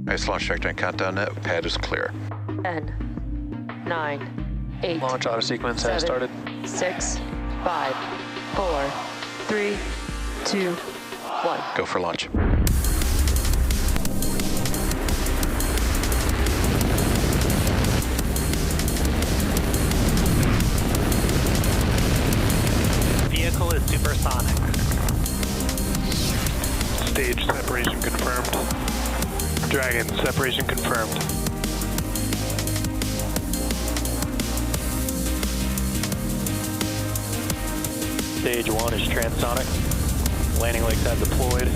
Nice launch check and countdown net. Pad is clear. 10, 9, 8. Launch auto sequence has started. 6, 5, 4, 3, 2, 1. Go for launch. Vehicle is supersonic. Stage separation confirmed. Dragon separation confirmed. Stage 1 is transonic. Landing legs have deployed.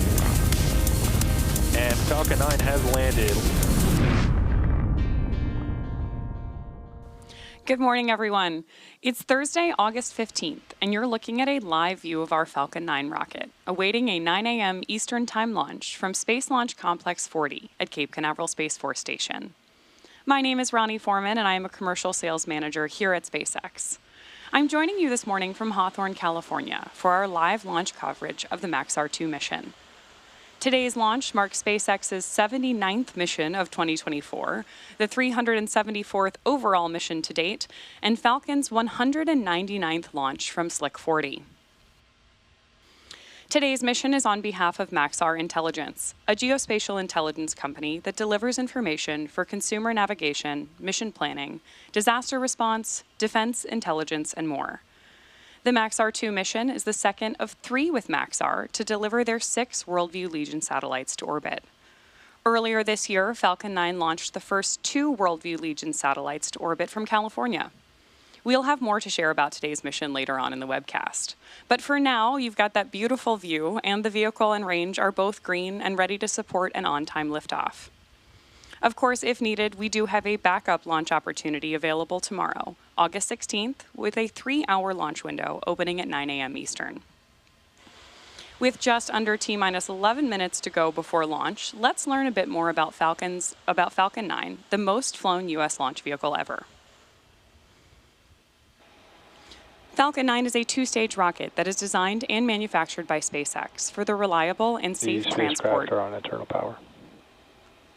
And Falcon 9 has landed. Good morning, everyone. It's Thursday, August 15th, and you're looking at a live view of our Falcon 9 rocket, awaiting a 9 a.m. Eastern Time launch from Space Launch Complex 40 at Cape Canaveral Space Force Station. My name is Ronnie Foreman, and I am a commercial sales manager here at SpaceX. I'm joining you this morning from Hawthorne, California, for our live launch coverage of the Maxar-2 mission. Today's launch marks SpaceX's 79th mission of 2024, the 374th overall mission to date, and Falcon's 199th launch from Slick 40. Today's mission is on behalf of Maxar Intelligence, a geospatial intelligence company that delivers information for consumer navigation, mission planning, disaster response, defense intelligence, and more. The Maxar-2 mission is the second of 3 with Maxar to deliver their 6 WorldView Legion satellites to orbit. Earlier this year, Falcon 9 launched the first 2 WorldView Legion satellites to orbit from California. We'll have more to share about today's mission later on in the webcast. But for now, you've got that beautiful view, and the vehicle and range are both green and ready to support an on-time liftoff. Of course, if needed, we do have a backup launch opportunity available tomorrow, August 16th, with a 3-hour launch window opening at 9 a.m. Eastern. With just under T-minus 11 minutes to go before launch, let's learn a bit more about Falcon 9, the most flown U.S. launch vehicle ever. Falcon 9 is a 2-stage rocket that is designed and manufactured by SpaceX for the reliable and safe transport are on internal power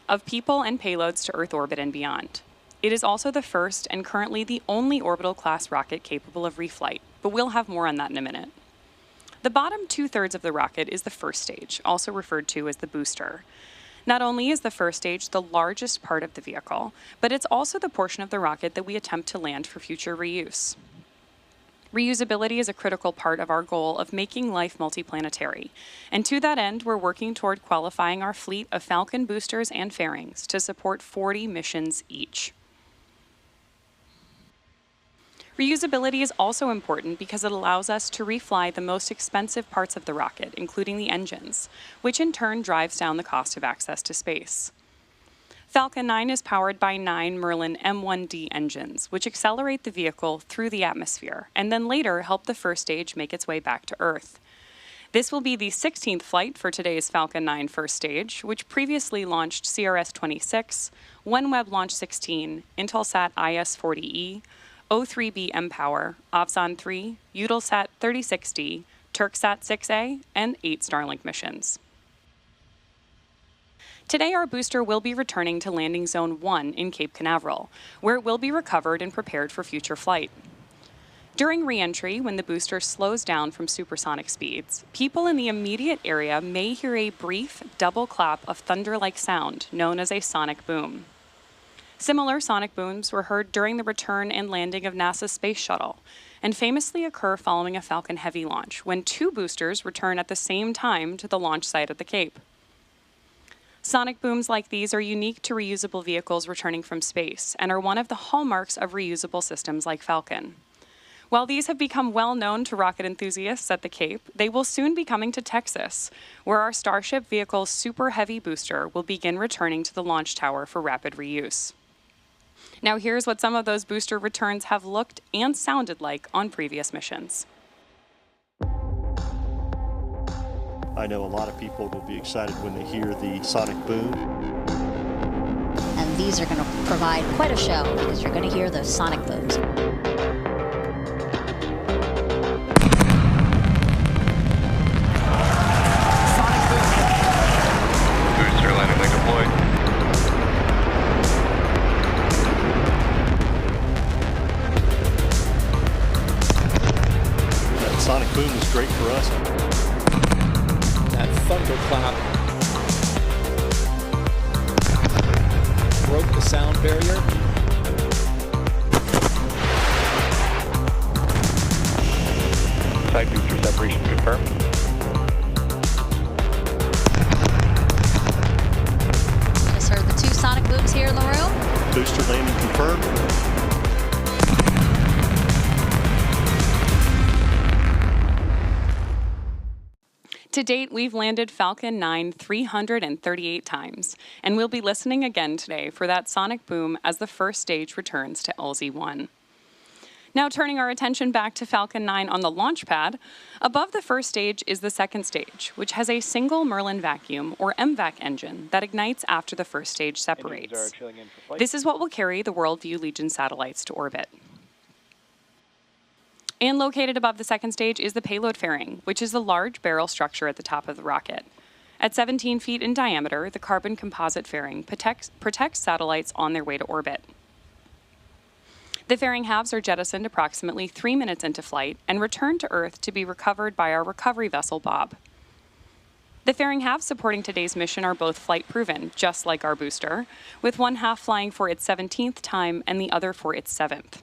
of people and payloads to Earth orbit and beyond. It is also the first and currently the only orbital-class rocket capable of reflight, but we'll have more on that in a minute. The bottom 2/3 of the rocket is the first stage, also referred to as the booster. Not only is the first stage the largest part of the vehicle, but it's also the portion of the rocket that we attempt to land for future reuse. Reusability is a critical part of our goal of making life multiplanetary, and to that end, we're working toward qualifying our fleet of Falcon boosters and fairings to support 40 missions each. Reusability is also important because it allows us to refly the most expensive parts of the rocket, including the engines, which in turn drives down the cost of access to space. Falcon 9 is powered by 9 Merlin M1D engines, which accelerate the vehicle through the atmosphere and then later help the first stage make its way back to Earth. This will be the 16th flight for today's Falcon 9 first stage, which previously launched CRS-26, OneWeb Launch 16, Intelsat IS-40E, O3B mPOWER, Ovzon 3, Eutelsat 36D, Turksat 6A, and 8 Starlink missions. Today, our booster will be returning to Landing Zone 1 in Cape Canaveral, where it will be recovered and prepared for future flight. During re-entry, when the booster slows down from supersonic speeds, people in the immediate area may hear a brief double clap of thunder-like sound known as a sonic boom. Similar sonic booms were heard during the return and landing of NASA's Space Shuttle, and famously occur following a Falcon Heavy launch, when 2 boosters return at the same time to the launch site at the Cape. Sonic booms like these are unique to reusable vehicles returning from space and are one of the hallmarks of reusable systems like Falcon. While these have become well known to rocket enthusiasts at the Cape, they will soon be coming to Texas, where our Starship vehicle's Super Heavy booster will begin returning to the launch tower for rapid reuse. Now here's what some of those booster returns have looked and sounded like on previous missions. I know a lot of people will be excited when they hear the sonic boom. And these are going to provide quite a show because you're going to hear the sonic booms. Booster landing leg deployed. sonic boom is great for us. That thunderclap broke the sound barrier. Side booster separation confirmed. Just heard the 2 sonic booms here in the room. Booster landing confirmed. To date, we've landed Falcon 9 338 times, and we'll be listening again today for that sonic boom as the first stage returns to LZ-1. Now turning our attention back to Falcon 9 on the launch pad, above the first stage is the second stage, which has a single Merlin vacuum, or MVAC engine, that ignites after the first stage separates. This is what will carry the WorldView Legion satellites to orbit. And located above the second stage is the payload fairing, which is the large barrel structure at the top of the rocket. At 17 feet in diameter, the carbon composite fairing protects satellites on their way to orbit. The fairing halves are jettisoned approximately 3 minutes into flight and returned to Earth to be recovered by our recovery vessel, Bob. The fairing halves supporting today's mission are both flight-proven, just like our booster, with one half flying for its 17th time and the other for its 7th.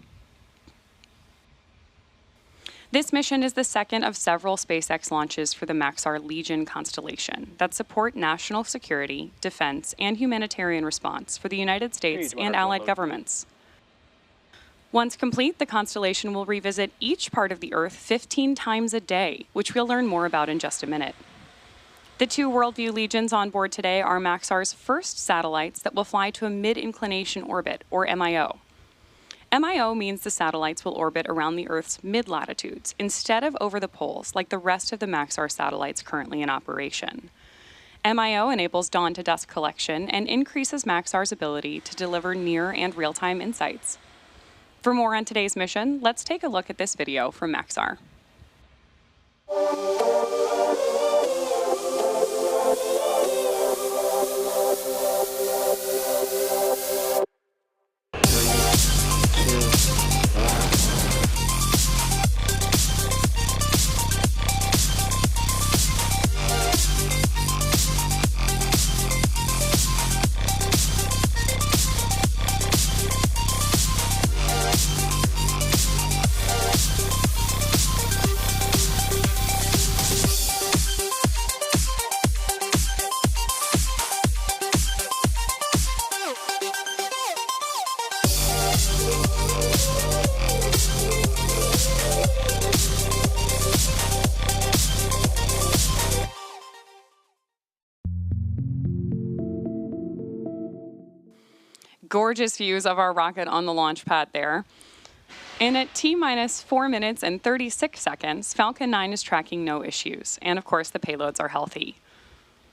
This mission is the second of several SpaceX launches for the Maxar Legion constellation that support national security, defense, and humanitarian response for the United States and allied governments. Once complete, the constellation will revisit each part of the Earth 15 times a day, which we'll learn more about in just a minute. The 2 WorldView Legions on board today are Maxar's first satellites that will fly to a mid-inclination orbit, or MIO. MIO means the satellites will orbit around the Earth's mid-latitudes instead of over the poles like the rest of the Maxar satellites currently in operation. MIO enables dawn to dusk collection and increases Maxar's ability to deliver near and real-time insights. For more on today's mission, let's take a look at this video from Maxar. Gorgeous views of our rocket on the launch pad there. And at T-minus 4 minutes and 36 seconds, Falcon 9 is tracking no issues. And of course, the payloads are healthy.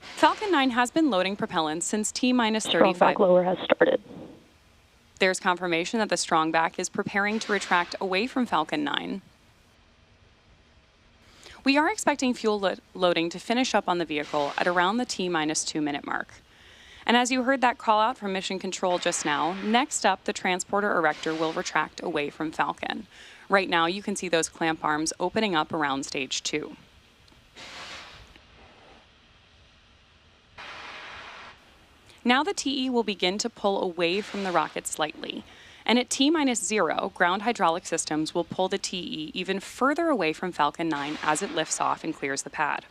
Falcon 9 has been loading propellant since T-minus 35. Strong back lower has started. There's confirmation that the strong back is preparing to retract away from Falcon 9. We are expecting fuel loading to finish up on the vehicle at around the T-minus 2 minute mark. And as you heard that call out from Mission Control just now, next up the transporter erector will retract away from Falcon. Right now you can see those clamp arms opening up around stage 2. Now the TE will begin to pull away from the rocket slightly. And at T-minus 0, ground hydraulic systems will pull the TE even further away from Falcon 9 as it lifts off and clears the pad.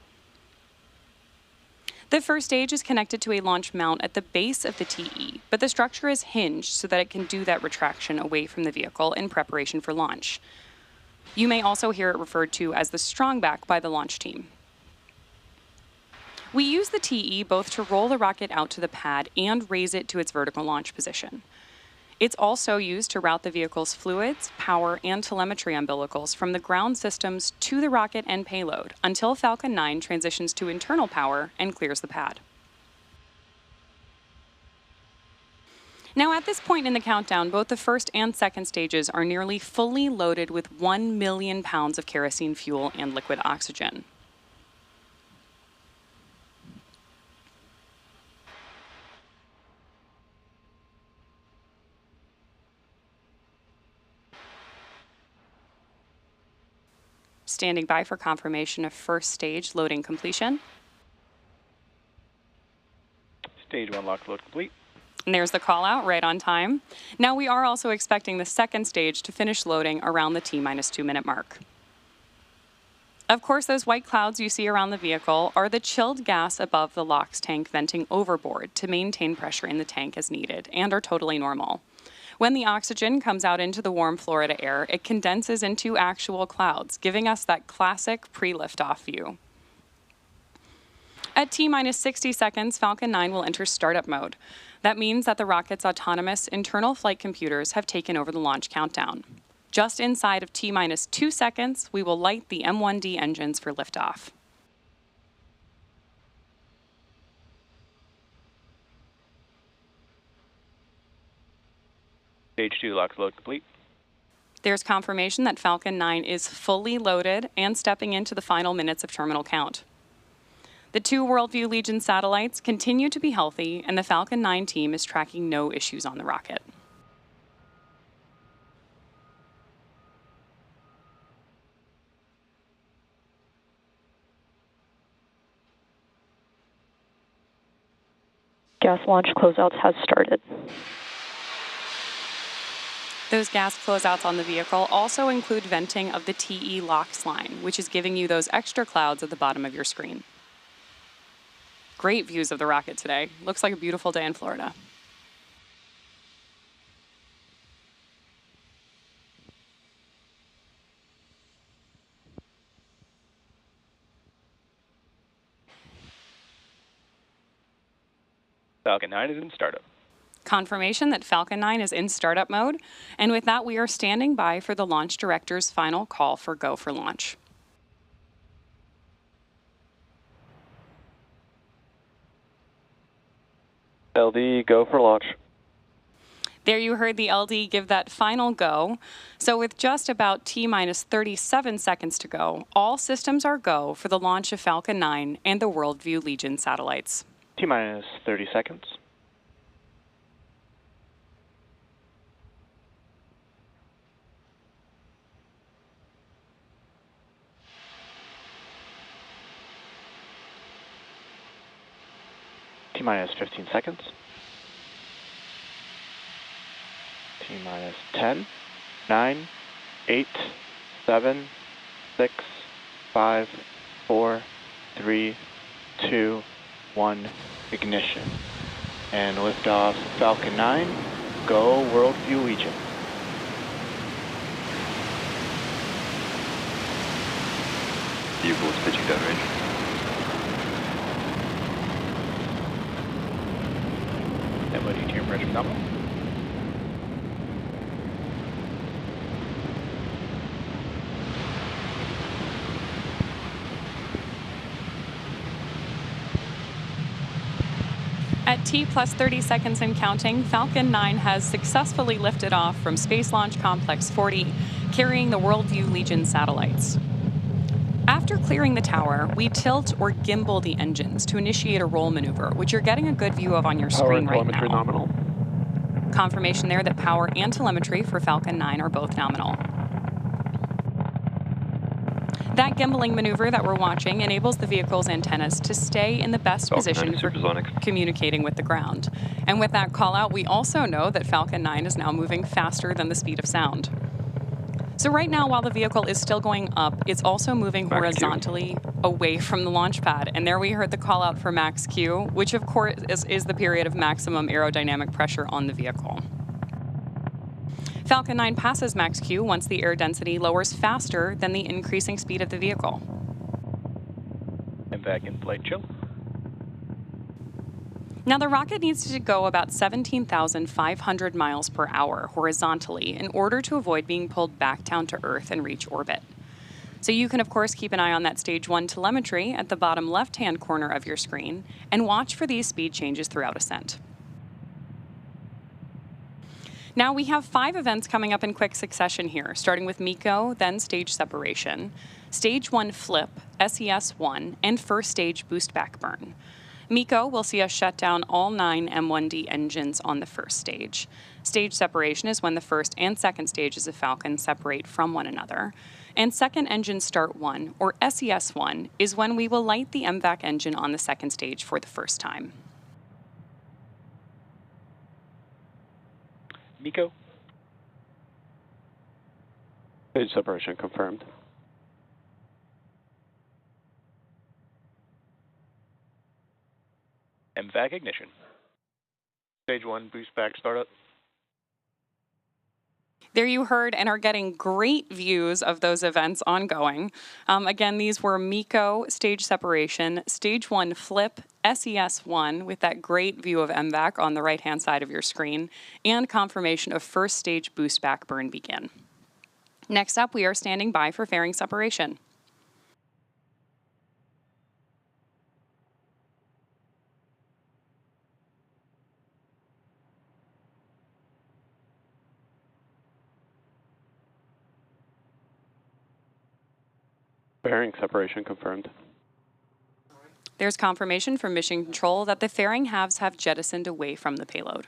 The first stage is connected to a launch mount at the base of the TE, but the structure is hinged so that it can do that retraction away from the vehicle in preparation for launch. You may also hear it referred to as the strongback by the launch team. We use the TE both to roll the rocket out to the pad and raise it to its vertical launch position. It's also used to route the vehicle's fluids, power, and telemetry umbilicals from the ground systems to the rocket and payload until Falcon 9 transitions to internal power and clears the pad. Now at this point in the countdown, both the first and second stages are nearly fully loaded with 1 million pounds of kerosene fuel and liquid oxygen. standing by for confirmation of first stage loading completion. Stage 1 lock load complete. And there's the call out right on time. Now we are also expecting the second stage to finish loading around the T-minus 2 minute mark. Of course, those white clouds you see around the vehicle are the chilled gas above the LOX tank venting overboard to maintain pressure in the tank as needed and are totally normal. When the oxygen comes out into the warm Florida air, it condenses into actual clouds, giving us that classic pre-liftoff view. At T-minus 60 seconds, Falcon 9 will enter startup mode. That means that the rocket's autonomous internal flight computers have taken over the launch countdown. Just inside of T-minus 2 seconds, we will light the M1D engines for liftoff. Stage 2 lock load complete. There's confirmation that Falcon 9 is fully loaded and stepping into the final minutes of terminal count. The 2 WorldView Legion satellites continue to be healthy, and the Falcon 9 team is tracking no issues on the rocket. Gas launch closeouts has started. Those gas closeouts on the vehicle also include venting of the TE LOX line, which is giving you those extra clouds at the bottom of your screen. Great views of the rocket today. Looks like a beautiful day in Florida. Falcon 9 is in startup. Confirmation that Falcon 9 is in startup mode, and with that we are standing by for the launch director's final call for go for launch. LD, go for launch. There you heard the LD give that final go. So with just about T-minus 37 seconds to go, all systems are go for the launch of Falcon 9 and the WorldView Legion satellites. T-minus 30 seconds. T-minus 15 seconds. T-minus 10, 9, 8, 7, 6, 5, 4, 3, 2, 1, ignition. And liftoff Falcon 9, go WorldView Legion. Vehicle is pitching downrange. MOD team pressure nominal. At T plus 30 seconds and counting, Falcon 9 has successfully lifted off from Space Launch Complex 40, carrying the WorldView Legion satellites. After clearing the tower, we tilt or gimbal the engines to initiate a roll maneuver, which you're getting a good view of on your screen right now. Nominal. Confirmation there that power and telemetry for Falcon 9 are both nominal. That gimbaling maneuver that we're watching enables the vehicle's antennas to stay in the best position for communicating with the ground. And with that call out, we also know that Falcon 9 is now moving faster than the speed of sound. So right now, while the vehicle is still going up, it's also moving horizontally away from the launch pad. And there we heard the call out for max Q, which of course is the period of maximum aerodynamic pressure on the vehicle. Falcon 9 passes max Q once the air density lowers faster than the increasing speed of the vehicle. And back in flight chill. Now the rocket needs to go about 17,500 miles per hour horizontally in order to avoid being pulled back down to Earth and reach orbit. So you can of course keep an eye on that stage 1 telemetry at the bottom left-hand corner of your screen and watch for these speed changes throughout ascent. Now we have 5 events coming up in quick succession here, starting with MECO, then stage separation, stage 1 flip, SES-1, and first stage boost back burn. MECO will see us shut down all 9 M1D engines on the first stage. Stage separation is when the first and second stages of Falcon separate from one another. And second engine start 1, or SES1, is when we will light the MVAC engine on the second stage for the first time. MECO. Stage separation confirmed. MVAC ignition. Stage 1 boost back startup. There you heard and are getting great views of those events ongoing. Again, these were MECO, stage separation, stage 1 flip, SES1 with that great view of MVAC on the right-hand side of your screen, and confirmation of first stage boost back burn begin. Next up, we are standing by for fairing separation. Fairing separation confirmed. There's confirmation from Mission Control that the fairing halves have jettisoned away from the payload.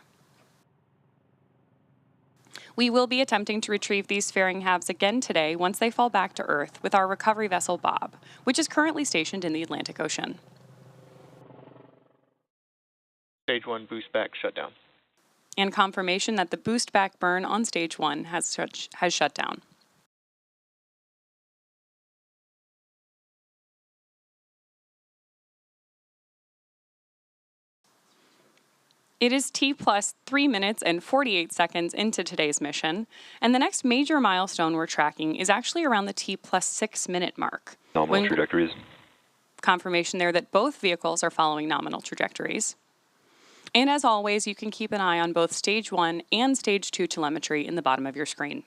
We will be attempting to retrieve these fairing halves again today once they fall back to Earth with our recovery vessel Bob, which is currently stationed in the Atlantic Ocean. Stage 1 boost back shutdown. And confirmation that the boost back burn on stage 1 has shut down. It is T plus 3 minutes and 48 seconds into today's mission, and the next major milestone we're tracking is actually around the T plus 6 minute mark. Nominal trajectories. Confirmation there that both vehicles are following nominal trajectories. And as always, you can keep an eye on both stage 1 and stage 2 telemetry in the bottom of your screen.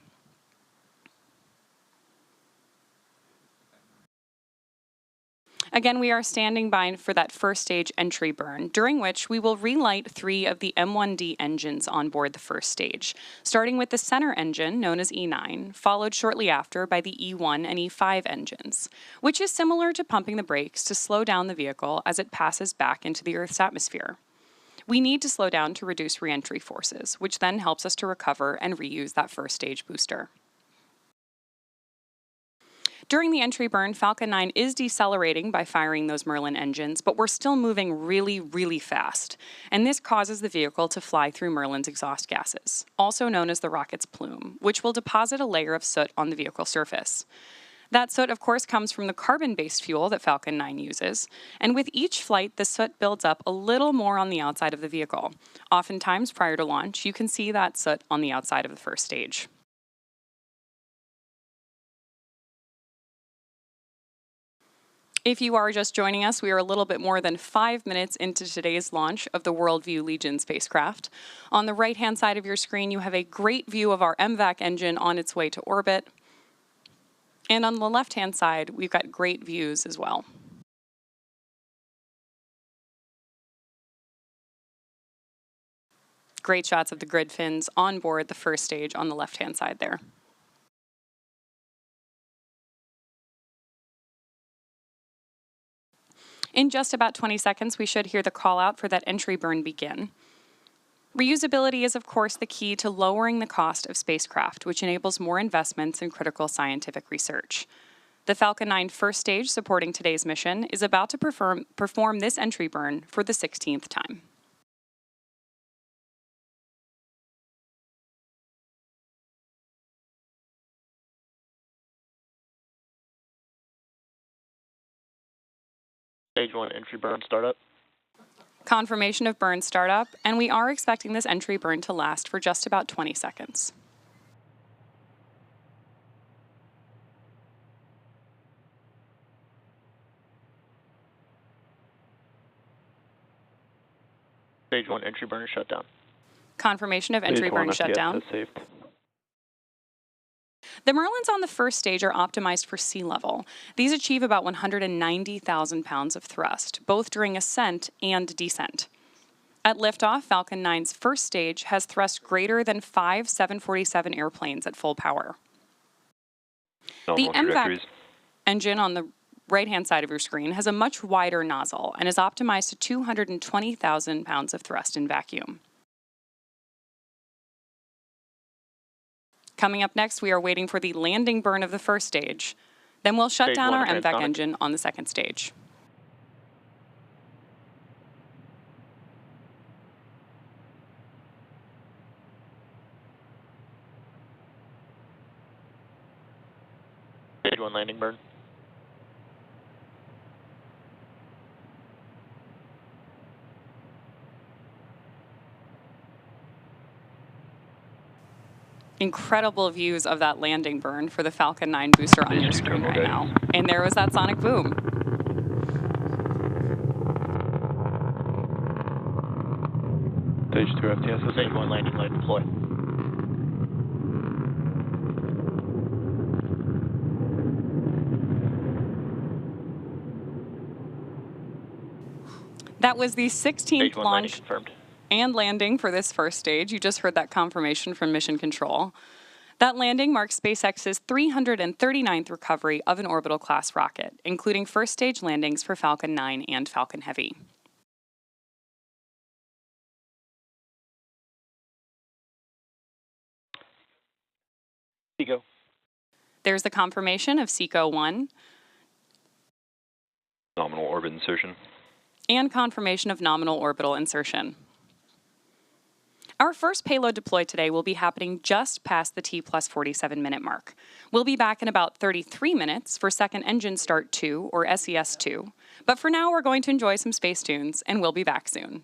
Again, we are standing by for that first stage entry burn, during which we will relight 3 of the M1D engines on board the first stage, starting with the center engine, known as E9, followed shortly after by the E1 and E5 engines, which is similar to pumping the brakes to slow down the vehicle as it passes back into the Earth's atmosphere. We need to slow down to reduce reentry forces, which then helps us to recover and reuse that first stage booster. During the entry burn, Falcon 9 is decelerating by firing those Merlin engines, but we're still moving really, really fast. And this causes the vehicle to fly through Merlin's exhaust gases, also known as the rocket's plume, which will deposit a layer of soot on the vehicle surface. That soot, of course, comes from the carbon-based fuel that Falcon 9 uses, and with each flight, the soot builds up a little more on the outside of the vehicle. Oftentimes, prior to launch, you can see that soot on the outside of the first stage. If you are just joining us, we are a little bit more than 5 minutes into today's launch of the WorldView Legion spacecraft. On the right-hand side of your screen, you have a great view of our MVAC engine on its way to orbit. And on the left-hand side, we've got great views as well. Great shots of the grid fins on board the first stage on the left-hand side there. In just about 20 seconds, we should hear the call out for that entry burn begin. Reusability is, of course, the key to lowering the cost of spacecraft, which enables more investments in critical scientific research. The Falcon 9 first stage supporting today's mission is about to perform this entry burn for the 16th time. Stage 1 entry burn startup. Confirmation of burn startup, and we are expecting this entry burn to last for just about 20 seconds. Stage 1 entry burn shutdown. Confirmation of entry burn shutdown. Saved. The Merlins on the first stage are optimized for sea level. These achieve about 190,000 pounds of thrust, both during ascent and descent. At liftoff, Falcon 9's first stage has thrust greater than 5 747 airplanes at full power. The MVAC engine on the right-hand side of your screen has a much wider nozzle and is optimized to 220,000 pounds of thrust in vacuum. Coming up next, we are waiting for the landing burn of the first stage. Then we'll shut Stage down one, our MVAC transonic. engine on the second stage. Stage 1 landing burn. Incredible views of that landing burn for the Falcon 9 booster on your screen right now. And there was that sonic boom. Stage 2 FTS. Stage 1 landing light deploy. That was the 16th Stage 1 landing launch confirmed. and landing for this first stage. You just heard that confirmation from Mission Control. That landing marks SpaceX's 339th recovery of an Orbital-class rocket, including first-stage landings for Falcon 9 and Falcon Heavy. Seco. There's the confirmation of SECO-1 Nominal orbit insertion. and confirmation of nominal orbital insertion. Our first payload deploy today will be happening just past the T plus 47-minute mark. We'll be back in about 33 minutes for second engine start 2, or SES-2. But for now, we're going to enjoy some space tunes, and we'll be back soon.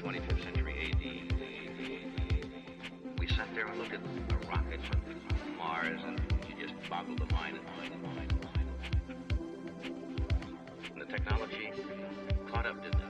25th century AD. We sat there and looked at the rockets from Mars, and you just boggled the mind. And the technology caught up, didn't it?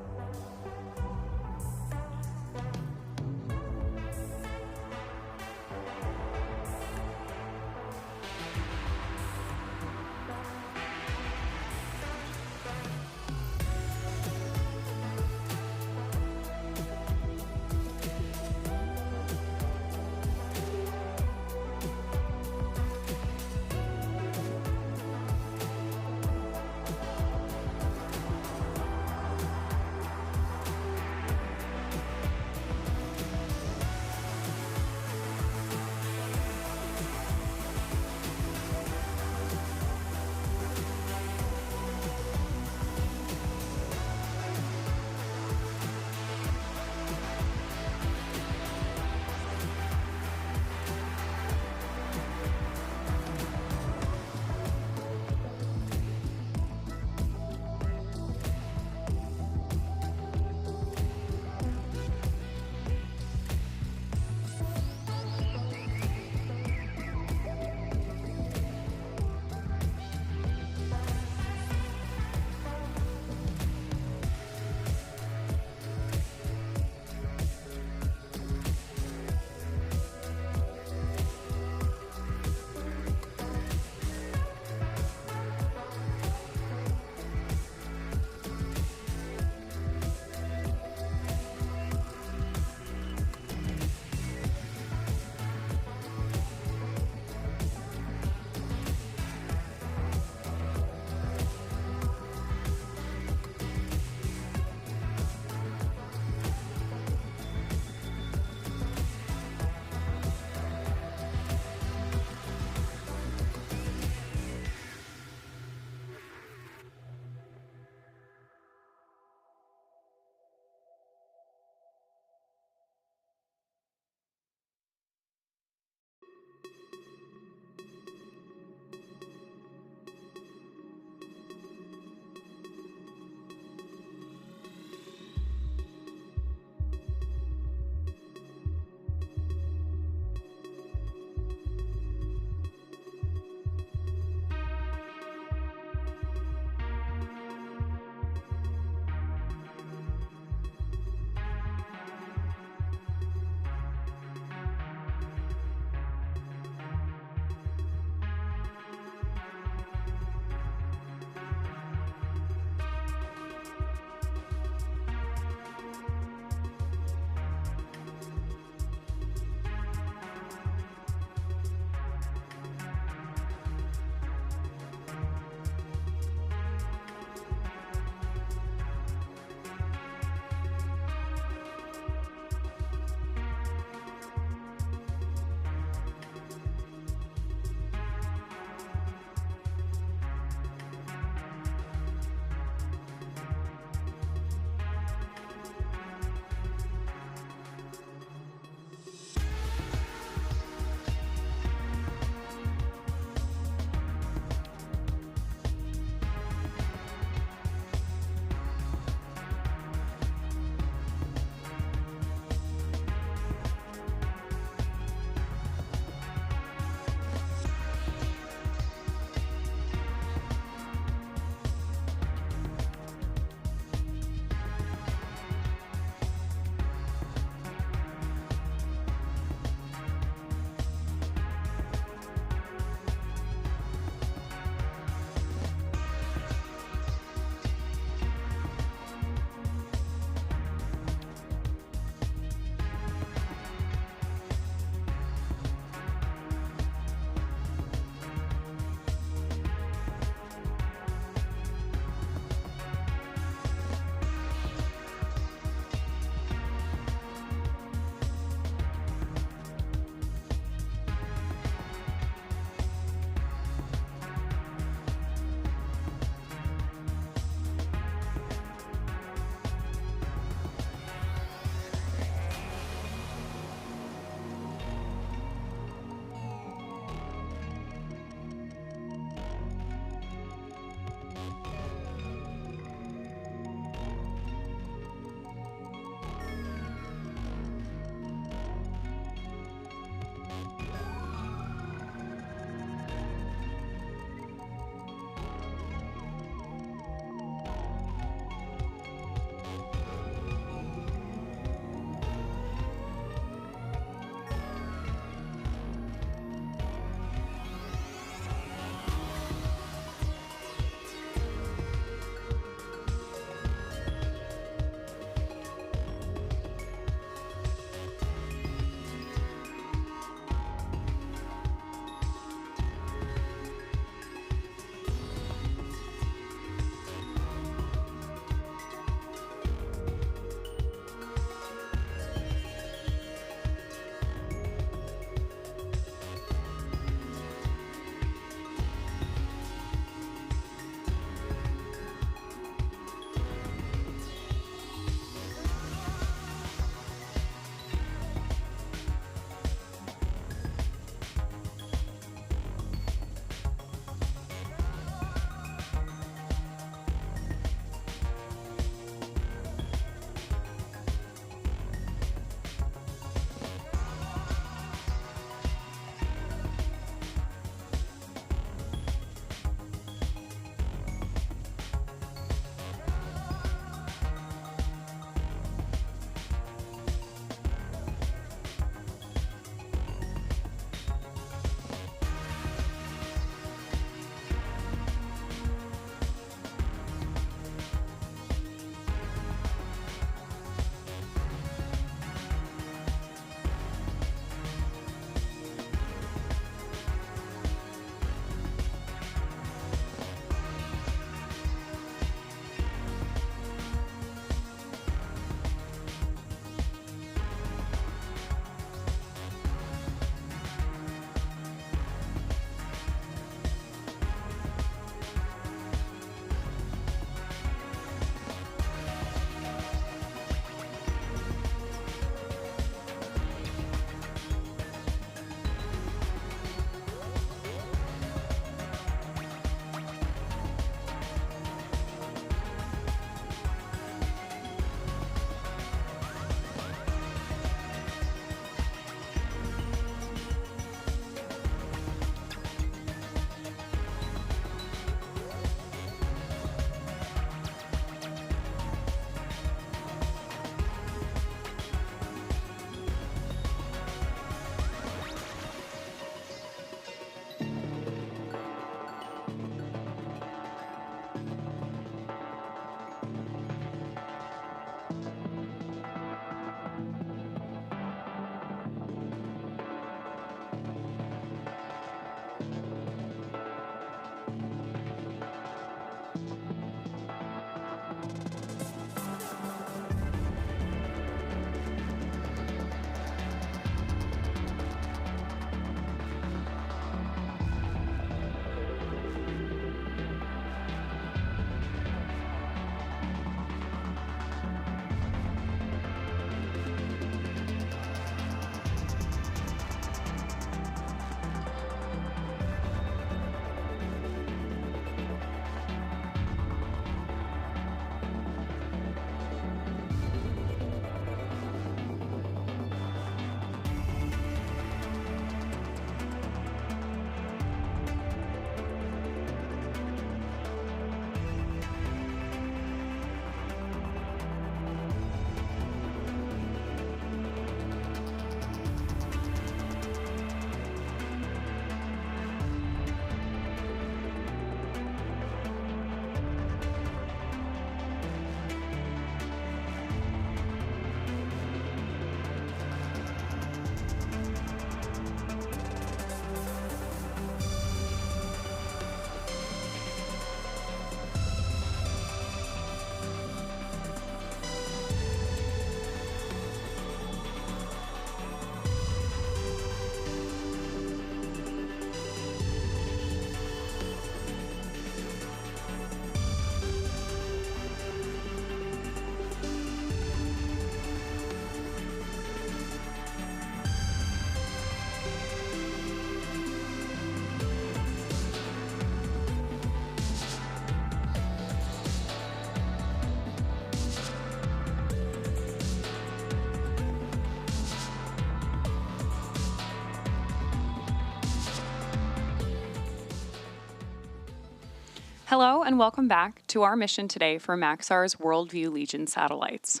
Hello and welcome back to our mission today for Maxar's WorldView Legion satellites.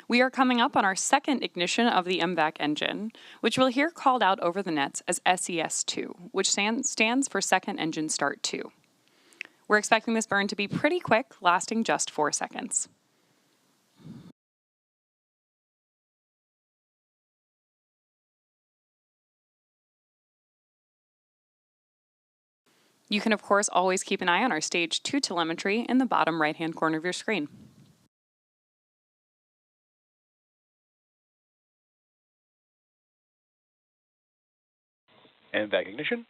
We are coming up on our second ignition of the MVAC engine, which we'll hear called out over the nets as SES2, which stands for Second Engine Start 2. We're expecting this burn to be pretty quick, lasting just 4 seconds. You can, of course, always keep an eye on our Stage 2 telemetry in the bottom right-hand corner of your screen. MVAC ignition.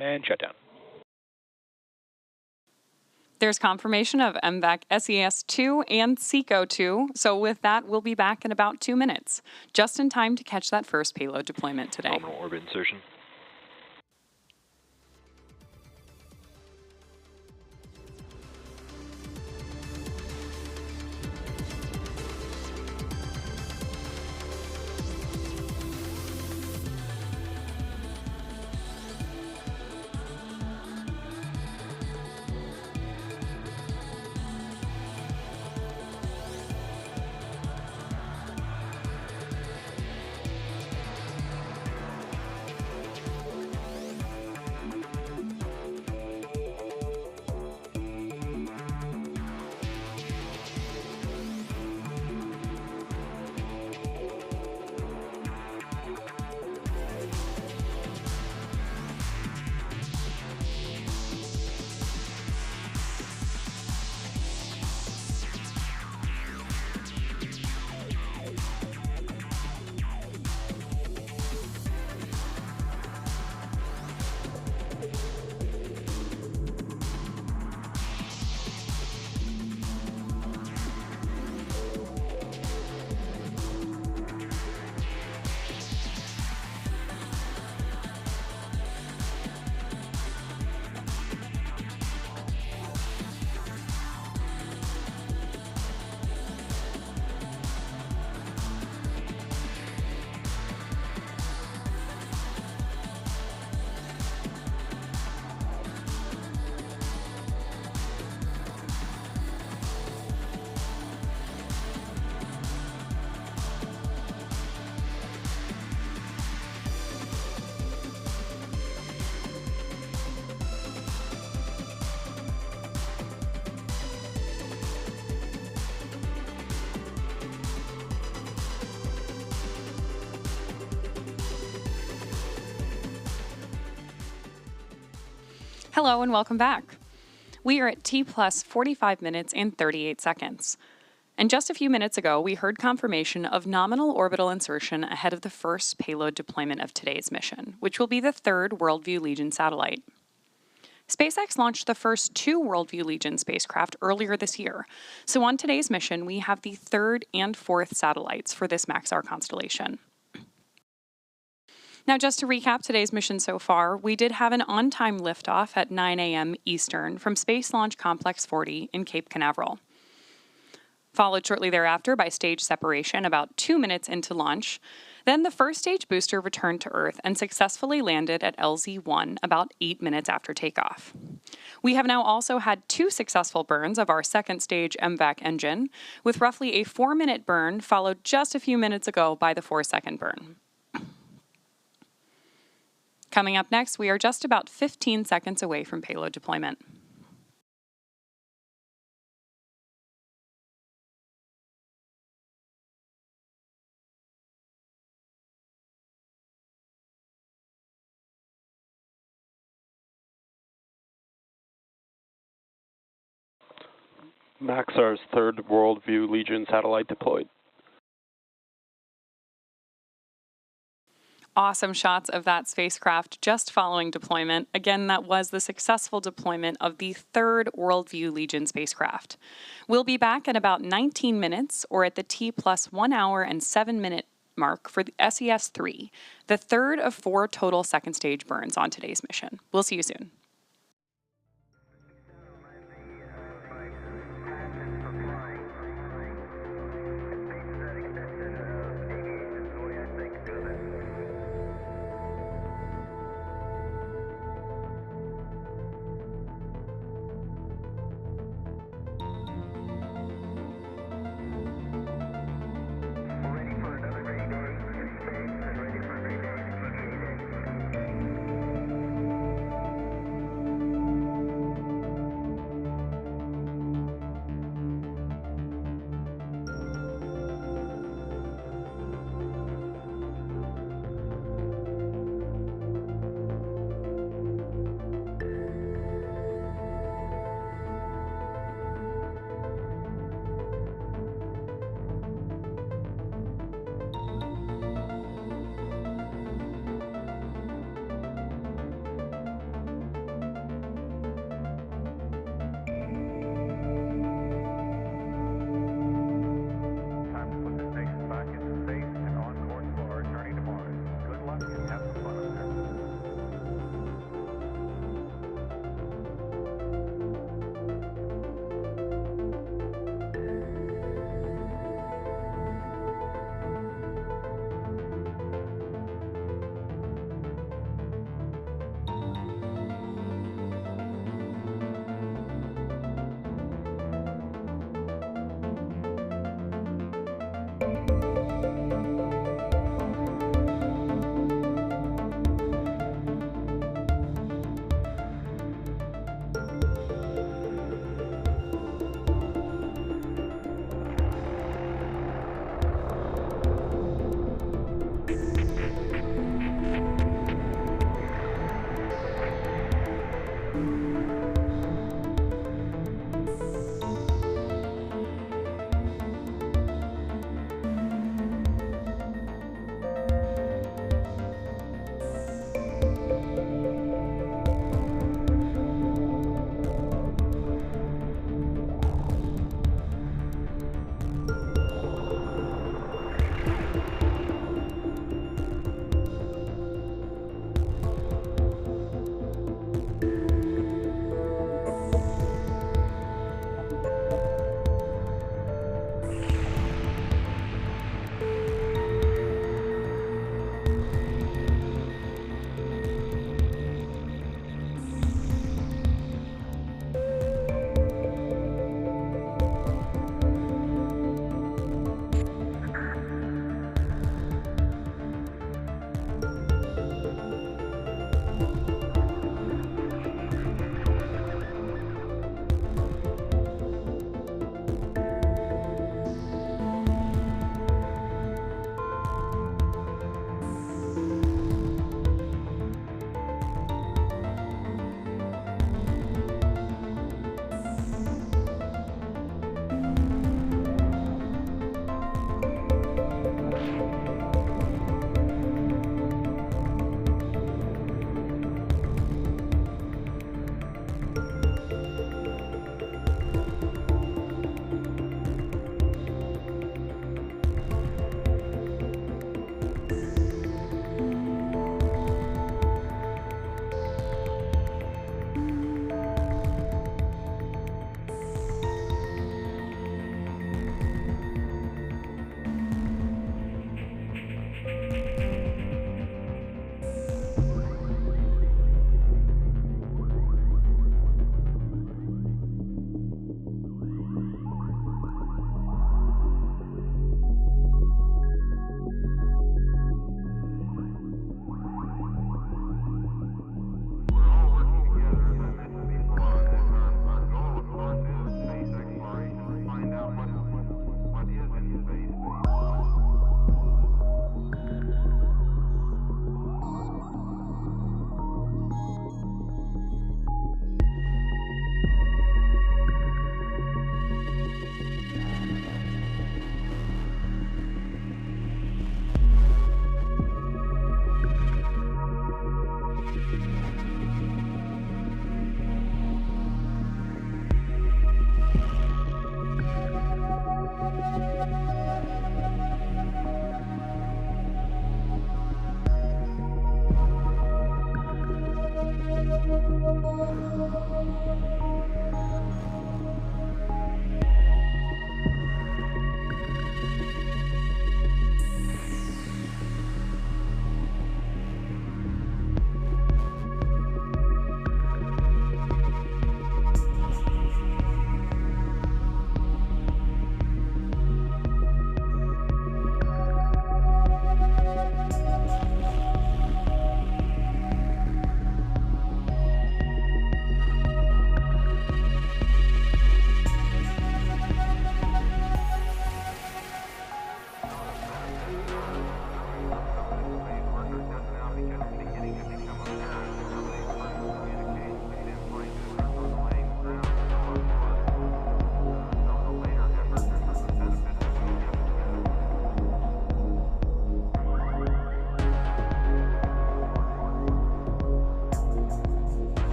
And shutdown. There's confirmation of MVAC SES2 and SECO2, so with that, we'll be back in about 2 minutes, just in time to catch that first payload deployment today. Nominal orbit insertion. Hello and welcome back. We are at T plus 45 minutes and 38 seconds. And just a few minutes ago, we heard confirmation of nominal orbital insertion ahead of the first payload deployment of today's mission, which will be the third WorldView Legion satellite. SpaceX launched the first 2 WorldView Legion spacecraft earlier this year. So on today's mission, we have the 3rd and 4th satellites for this Maxar constellation. Now, just to recap today's mission so far, we did have an on-time liftoff at 9 a.m. Eastern from Space Launch Complex 40 in Cape Canaveral. Followed shortly thereafter by stage separation about 2 minutes into launch. Then the first stage booster returned to Earth and successfully landed at LZ-1 about 8 minutes after takeoff. We have now also had 2 successful burns of our second stage MVAC engine, with roughly a 4-minute burn followed just a few minutes ago by the 4-second burn. Coming up next, we are just about 15 seconds away from payload deployment. Maxar's 3rd WorldView Legion satellite deployed. Awesome shots of that spacecraft just following deployment. Again, that was the successful deployment of the 3rd WorldView Legion spacecraft. We'll be back in about 19 minutes, or at the T plus 1 hour and 7 minute mark for the SES-3, the 3rd of 4 total second stage burns on today's mission. We'll see you soon.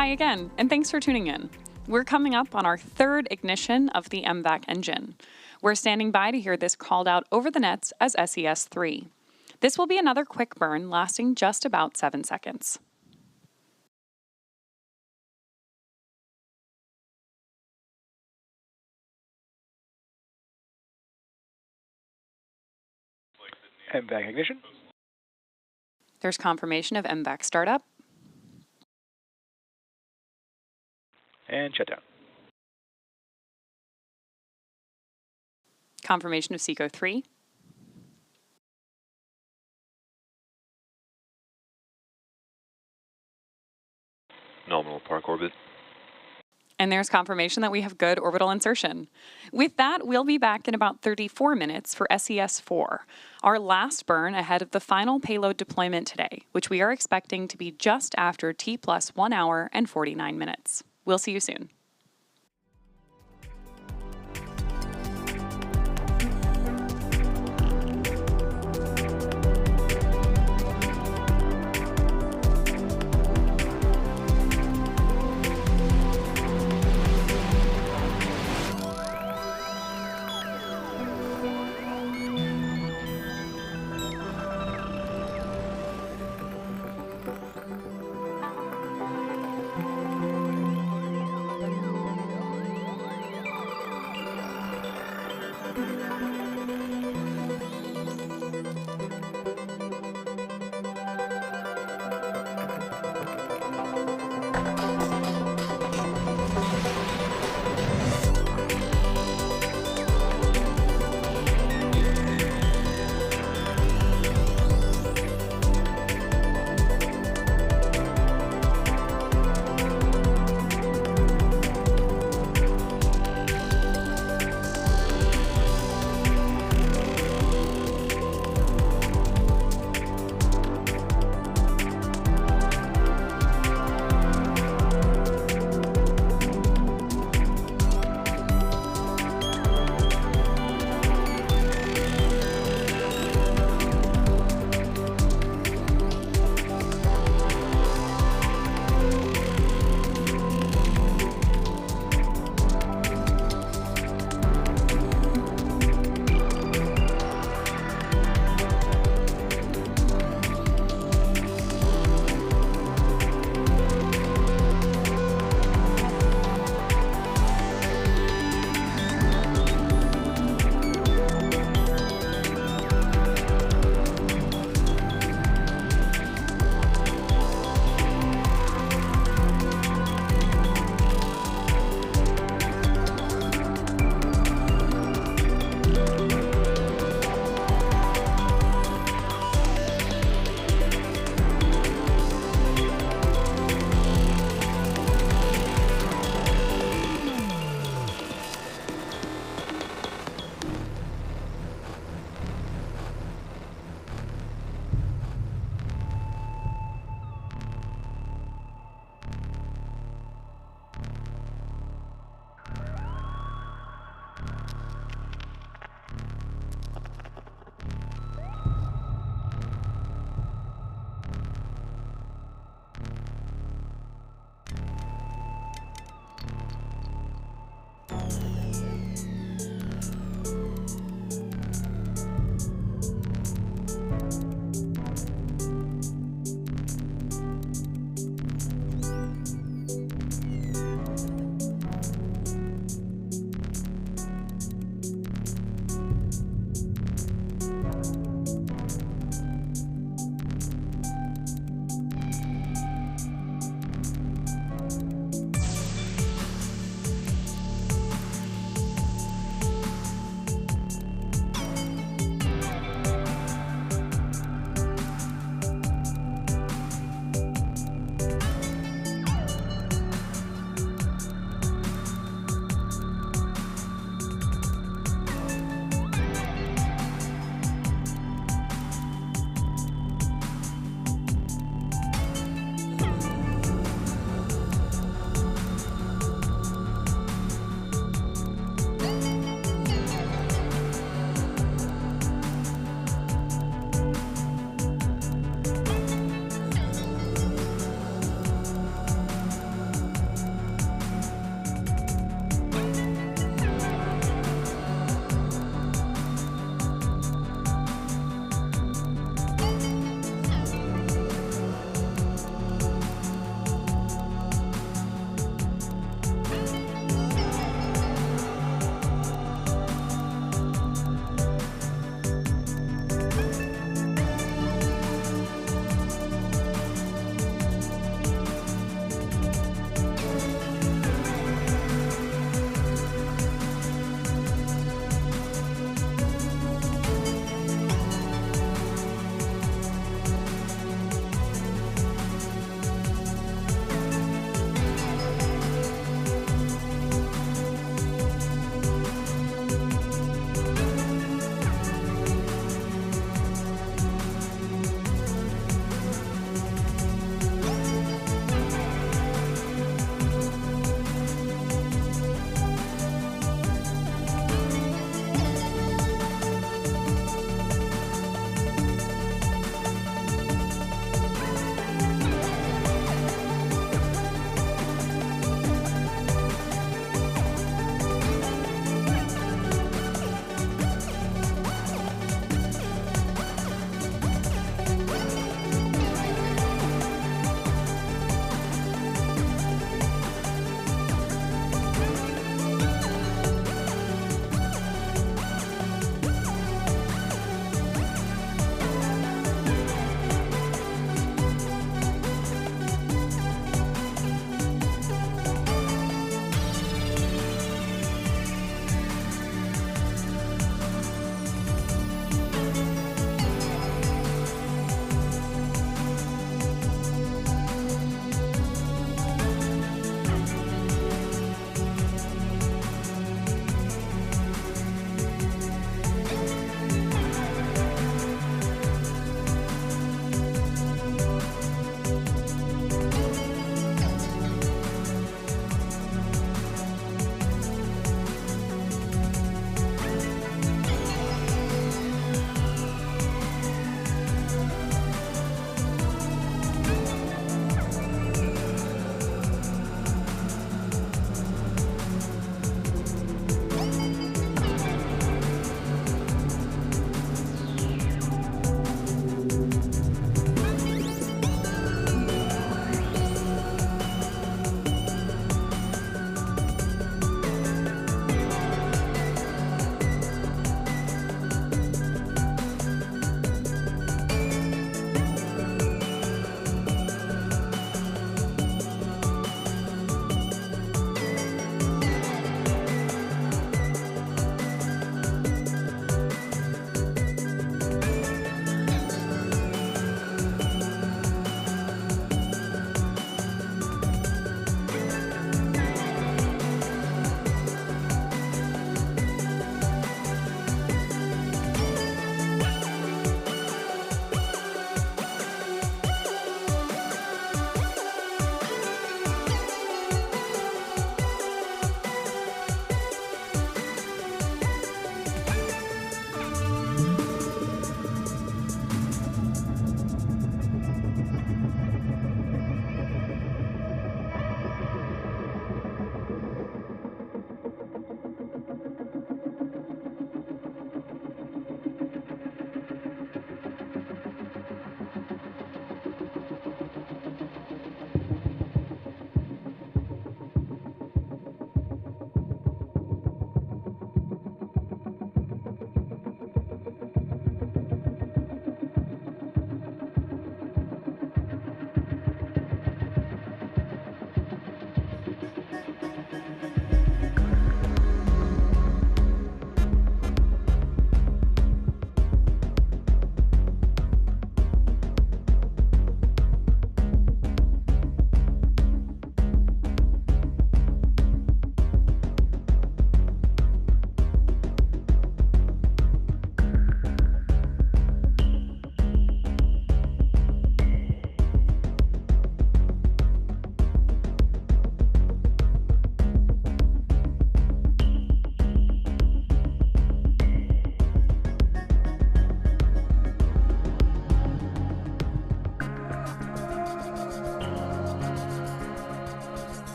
Hi again, and thanks for tuning in. We're coming up on our third ignition of the MVAC engine. We're standing by to hear this called out over the nets as SES-3. This will be another quick burn lasting just about 7 seconds. MVAC ignition. There's confirmation of MVAC startup. And shutdown. Confirmation of SECO 3. Nominal park orbit. And there's confirmation that we have good orbital insertion. With that, we'll be back in about 34 minutes for SES-4, our last burn ahead of the final payload deployment today, which we are expecting to be just after T plus 1 hour and 49 minutes. We'll see you soon.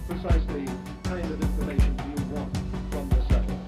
precisely the kind of information you want from the satellite.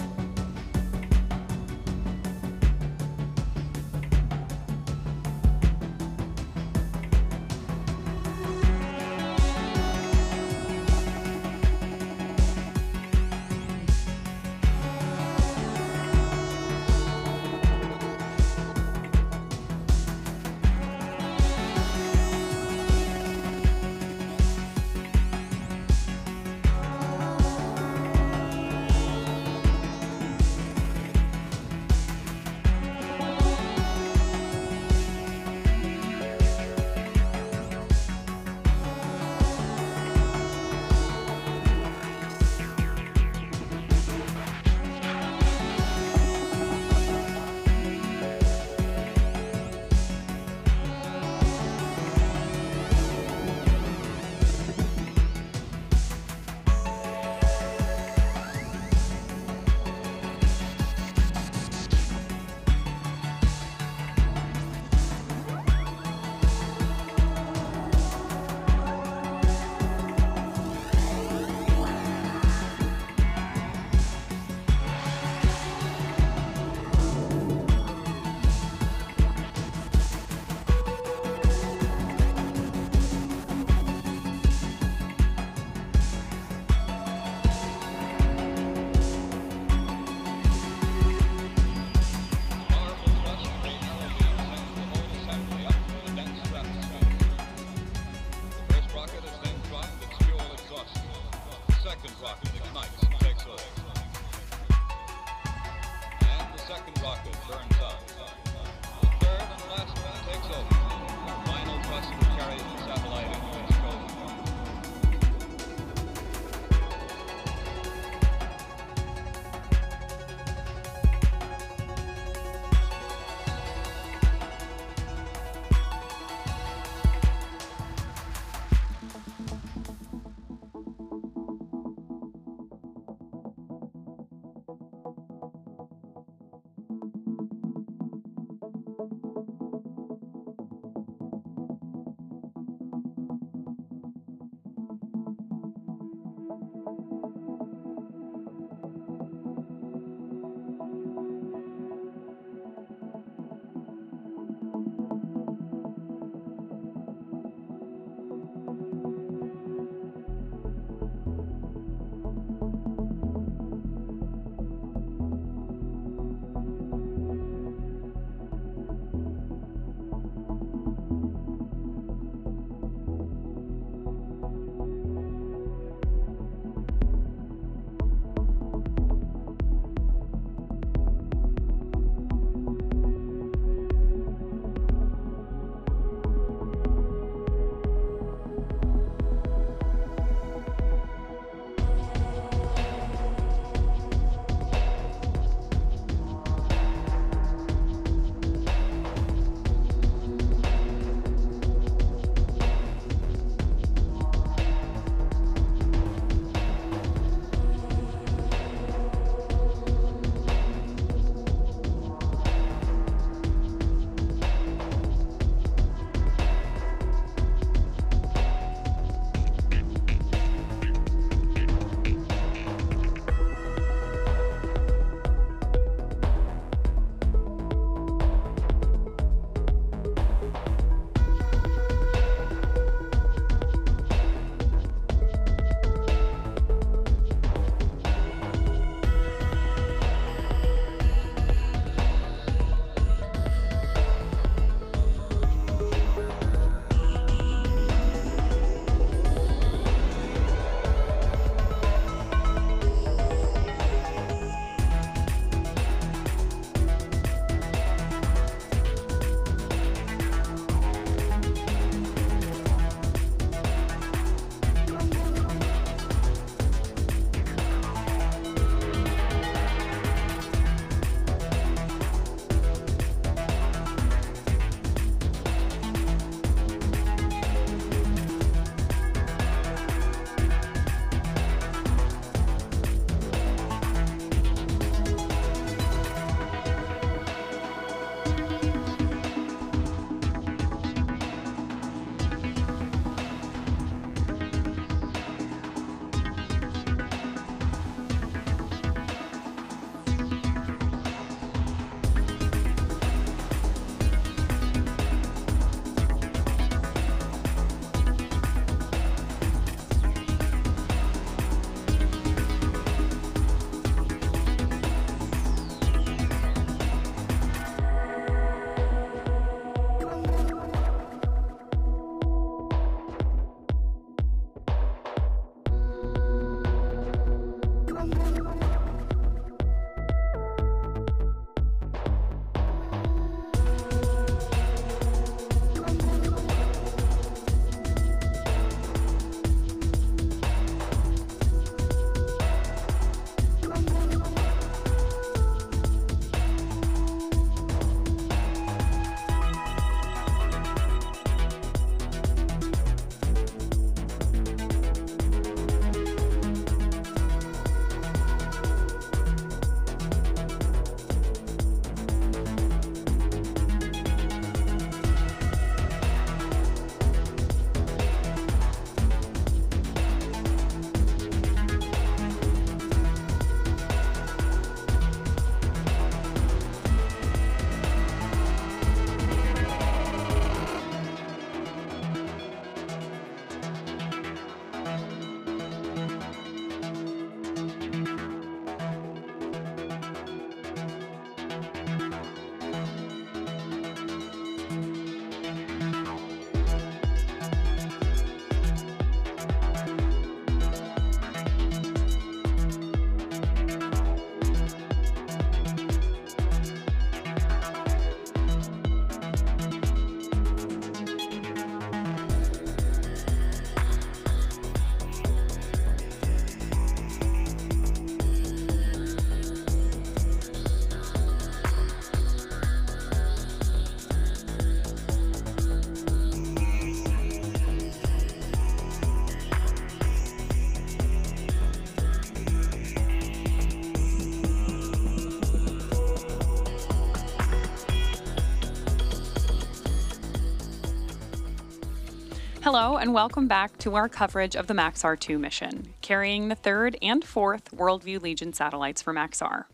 Hello and welcome back to our coverage of the Maxar-2 mission, carrying the third and fourth WorldView Legion satellites for Maxar.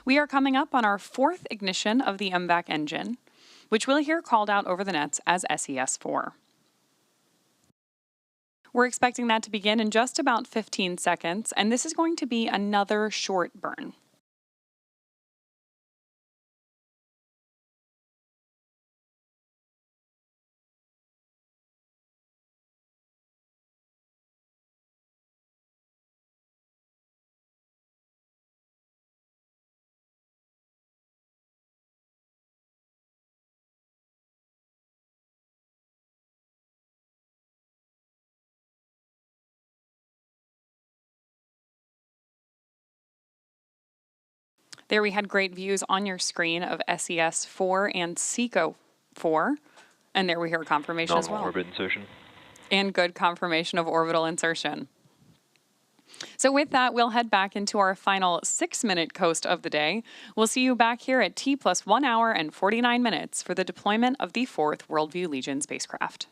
We are coming up on our fourth ignition of the MVAC engine, which we'll hear called out over the nets as SES-4. We're expecting that to begin in just about 15 seconds, and this is going to be another short burn. There we had great views on your screen of SES-4 and SECO-4, and there we hear confirmation as well. Nominal orbit insertion. And good confirmation of orbital insertion. So with that, we'll head back into our final 6-minute coast of the day. We'll see you back here at T plus 1 hour and 49 minutes for the deployment of the 4th WorldView Legion spacecraft.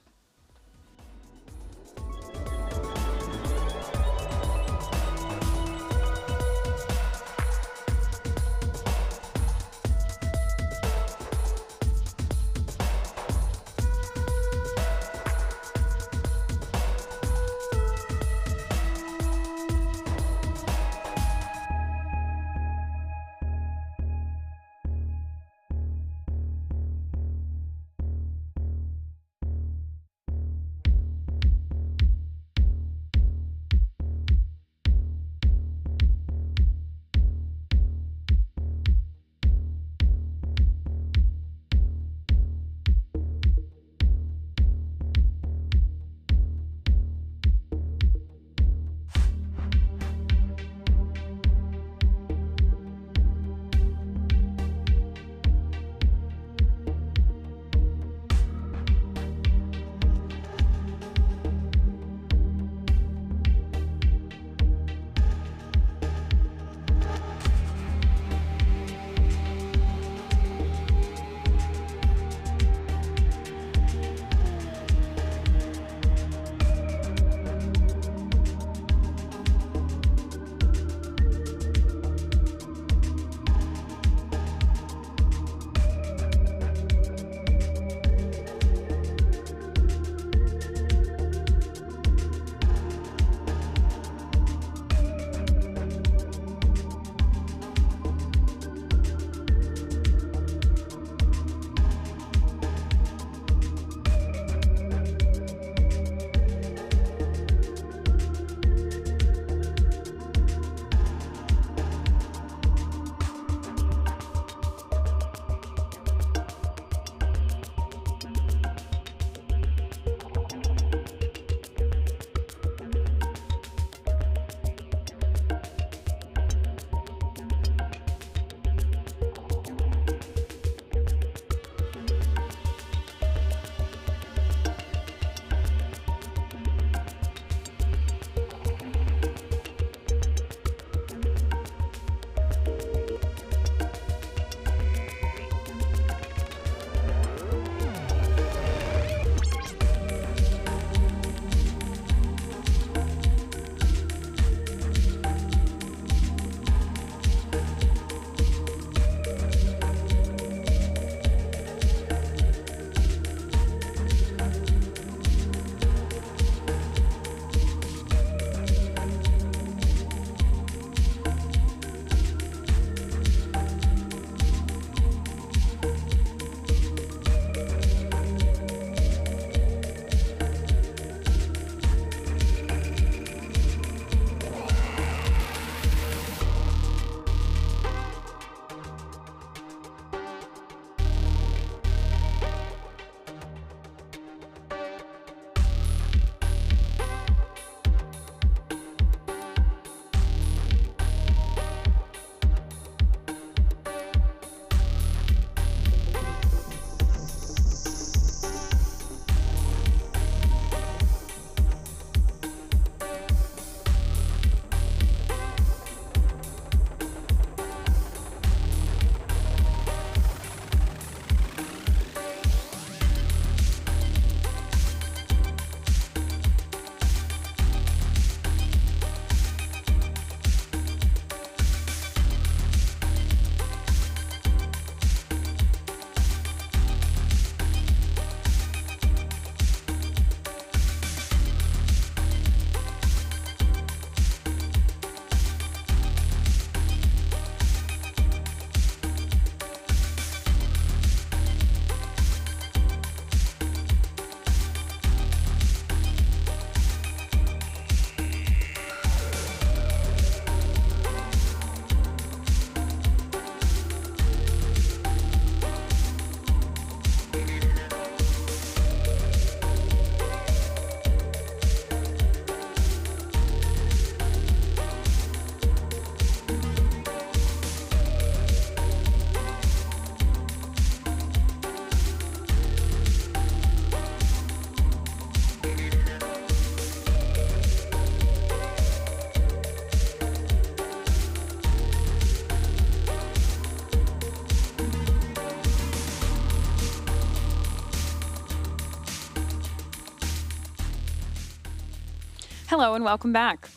Hello and welcome back.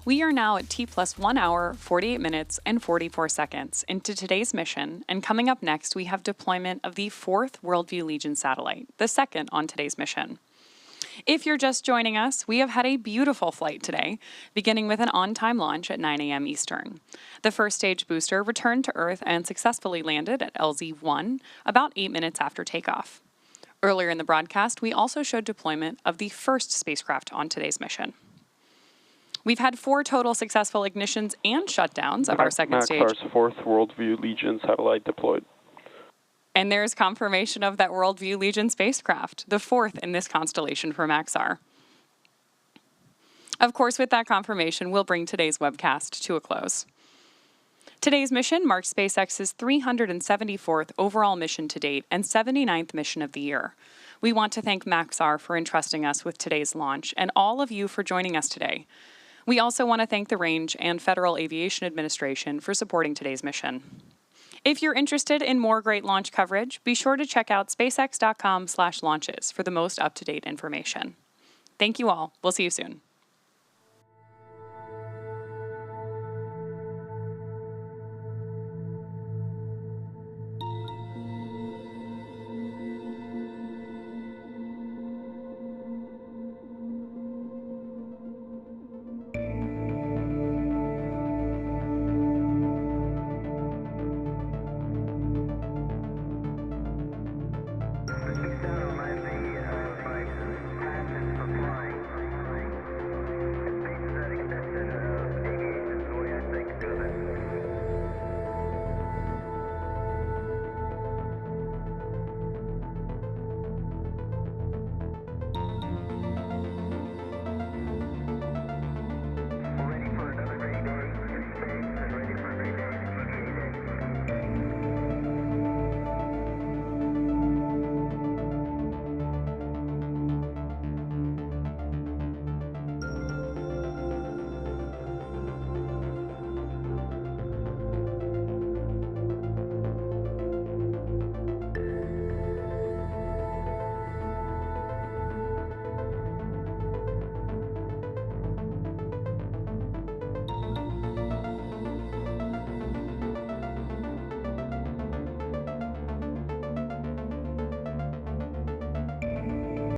We are now at T plus 1 hour, 48 minutes, and 44 seconds into today's mission, and coming up next we have deployment of the 4th WorldView Legion satellite, the second on today's mission. If you're just joining us, we have had a beautiful flight today, beginning with an on-time launch at 9 a.m. Eastern. The first stage booster returned to Earth and successfully landed at LZ-1 about 8 minutes after takeoff. Earlier in the broadcast, we also showed deployment of the first spacecraft on today's mission. We've had 4 total successful ignitions and shutdowns of our second stage. Maxar's 4th WorldView Legion satellite deployed. And there's confirmation of that WorldView Legion spacecraft, the 4th in this constellation for Maxar. Of course, with that confirmation, we'll bring today's webcast to a close. Today's mission marks SpaceX's 374th overall mission to date and 79th mission of the year. We want to thank Maxar for entrusting us with today's launch and all of you for joining us today. We also want to thank the Range and Federal Aviation Administration for supporting today's mission. If you're interested in more great launch coverage, be sure to check out spacex.com/launches for the most up-to-date information. Thank you all. We'll see you soon.